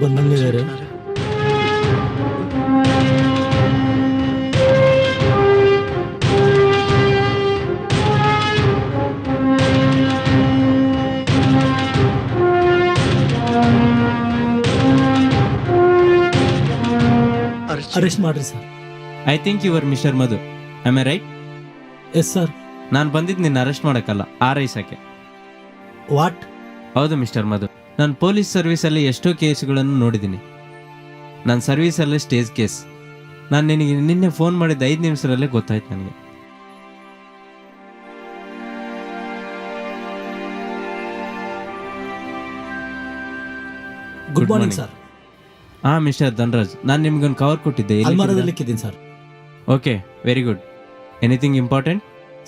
ಬಂದಂಗಿದ್ದಾರೆ. Arrest ಮಾಡ್ರಿ sir. I think your mister Madhu, am I right? Yes sir. ನಾನು ಬಂದಿದ್ದು ನಿನ್ನ ಅರೆಸ್ಟ್ ಮಾಡೋಕ್ಕಲ್ಲ, ಆರೈಸಕ್ಕೆ. ವಾಟ್? ಹೌದು ಮಿಸ್ಟರ್ ಮಧು, ನಾನು ಪೊಲೀಸ್ ಸರ್ವಿಸಲ್ಲಿ ಎಷ್ಟೋ ಕೇಸುಗಳನ್ನು ನೋಡಿದ್ದೀನಿ. ನನ್ನ ಸರ್ವಿಸಲ್ಲೇ ಸ್ಟೇಜ್ ಕೇಸ್. ನಾನು ನಿನಗೆ ನಿನ್ನೆ ಫೋನ್ ಮಾಡಿದ 5 ನಿಮಿಷದಲ್ಲೇ ಗೊತ್ತಾಯ್ತು ನನಗೆ. Good morning sir. ಹಾಂ ಮಿಸ್ಟರ್ ಧನ್ರಾಜ್, ನಾನು ನಿಮ್ಗೊಂದು ಕವರ್ ಕೊಟ್ಟಿದ್ದೆ. ಅಲ್ಮಾರದಲ್ಲಿ ಇಕ್ಕಿದ್ದೀನಿ sir. Okay, very good. Anything important?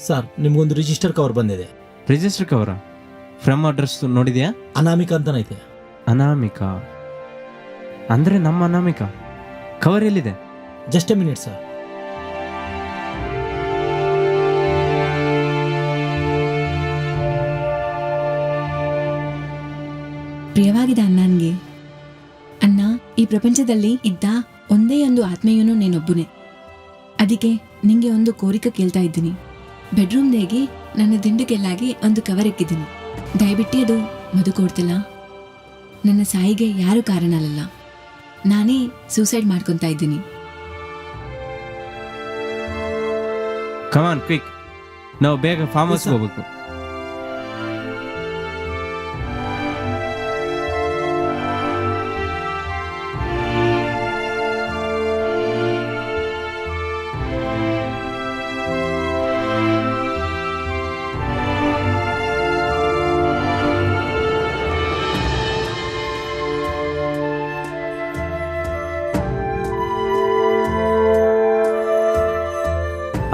Sir, ನಿಮ್ಗೊಂದು ರಿಜಿಸ್ಟರ್ ಕವರ್ ಬಂದಿದೆ. ರಿಜಿಸ್ಟರ್ ಕವರಾ? ಫ್ರಮ್ ಅಡ್ರೆಸ್ ನೋಡಿದ್ಯಾ? ಅನಾಮಿಕಾ ಅಂತನೈತೆ. ಅನಾಮಿಕಾ ಅಂದರೆ ನಮ್ಮ ಅನಾಮಿಕಾ. ಕವರ್ ಎಲ್ಲಿದೆ? Just a minute sir. ಪ್ರಿಯವಾಗಿದೆ ಅಣ್ಣನಿಗೆ. ಅಣ್ಣ, ಈ ಪ್ರಪಂಚದಲ್ಲಿ ಇದ್ದ ಒಂದೇ ಒಂದು ಆತ್ಮೀಯನು ನೀನೊಬ್ಬನೇ. ಅದಕ್ಕೆ ನಿಂಗೆ ಒಂದು ಕೋರಿಕೆ ಕೇಳ್ತಾ ಇದ್ದೀನಿ. ಬೆಡ್ರೂಮ್ದಾಗಿ ನನ್ನ ದಿಂಡಿಗೆಲ್ಲಾಗಿ ಒಂದು ಕವರ್ ಇಕ್ಕಿದ್ದೀನಿ. ದಯವಿಟ್ಟು ಅದು ಮಧು ಕೊಡ್ತಿಲ್ಲ. ನನ್ನ ಸಾಯಿಗೆ ಯಾರು ಕಾರಣ ಅಲ್ಲ, ನಾನೇ ಸೂಸೈಡ್ ಮಾಡ್ಕೊತಾ ಇದ್ದೀನಿ. ಕಮಾನ್ ಕ್ವಿಕ್, ನಾವು ಬೇಗ ಫಾರ್ಮ್ ಹೌಸ್ ಹೋಗ್ಬೇಕು.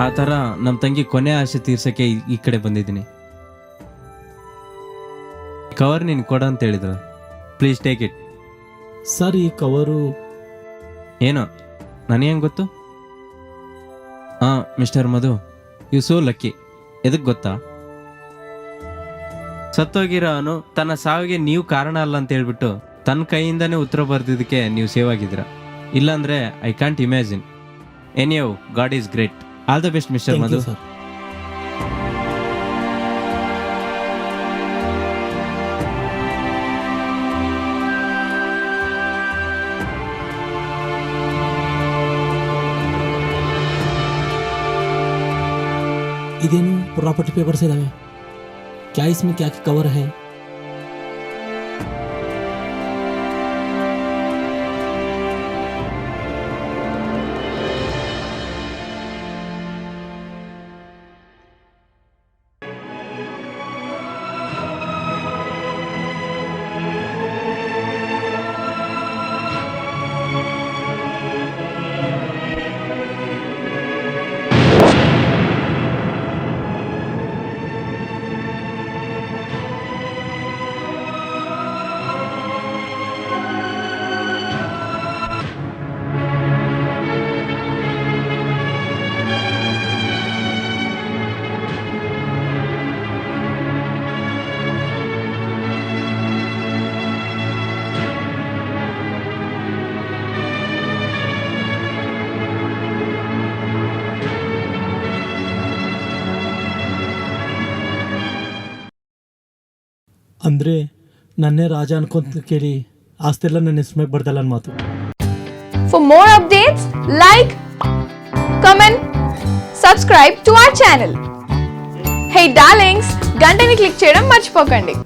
ಆ ಥರ ನಮ್ಮ ತಂಗಿ ಕೊನೆ ಆಸೆ ತೀರ್ಸಕ್ಕೆ ಈ ಕಡೆ ಬಂದಿದ್ದೀನಿ. ಕವರ್ ನೀನು ಕೊಡ ಅಂತ ಹೇಳಿದ್ರ, ಪ್ಲೀಸ್ ಟೇಕ್ ಇಟ್. ಸರ್, ಈ ಕವರು ಏನೋ ನನಗೇನು ಗೊತ್ತು. ಹಾಂ mister Madhu, you so lucky. ಎದಕ್ಕೆ ಗೊತ್ತಾ? ಸತ್ತೋಗಿರೋ ಅವನು ತನ್ನ ಸಾವಿಗೆ ನೀವು ಕಾರಣ ಅಲ್ಲ ಅಂತ ಹೇಳ್ಬಿಟ್ಟು ತನ್ನ ಕೈಯಿಂದನೇ ಉತ್ತರ ಬರ್ದಿದ್ದಕ್ಕೆ ನೀವು ಸೇವ್ ಆಗಿದ್ದೀರ. ಇಲ್ಲಾಂದರೆ I can't imagine. Anyway, God is great. All the best mister Madhu. Sir. ಇದೇನು ಪ್ರಾಪರ್ಟಿ ಪೇಪರ್ಸ್ ಇದಾವೆ. क्या इसमें क्या कवर है? ಅಂದರೆ ನನ್ನೇ ರಾಜ ಅನ್ಕೊಂತ ಕೇಳಿ ಆಸ್ತಿಲ್ಲ ನನ್ನ ಹೆಸರು ಮೇಲೆ ಬರ್ದಲ್ಲ ನನ್ನ ಮಾತು. For more updates, like, comment, subscribe to our channel. Hey darlings, గంటని click చేయడం మర్చిపోకండి.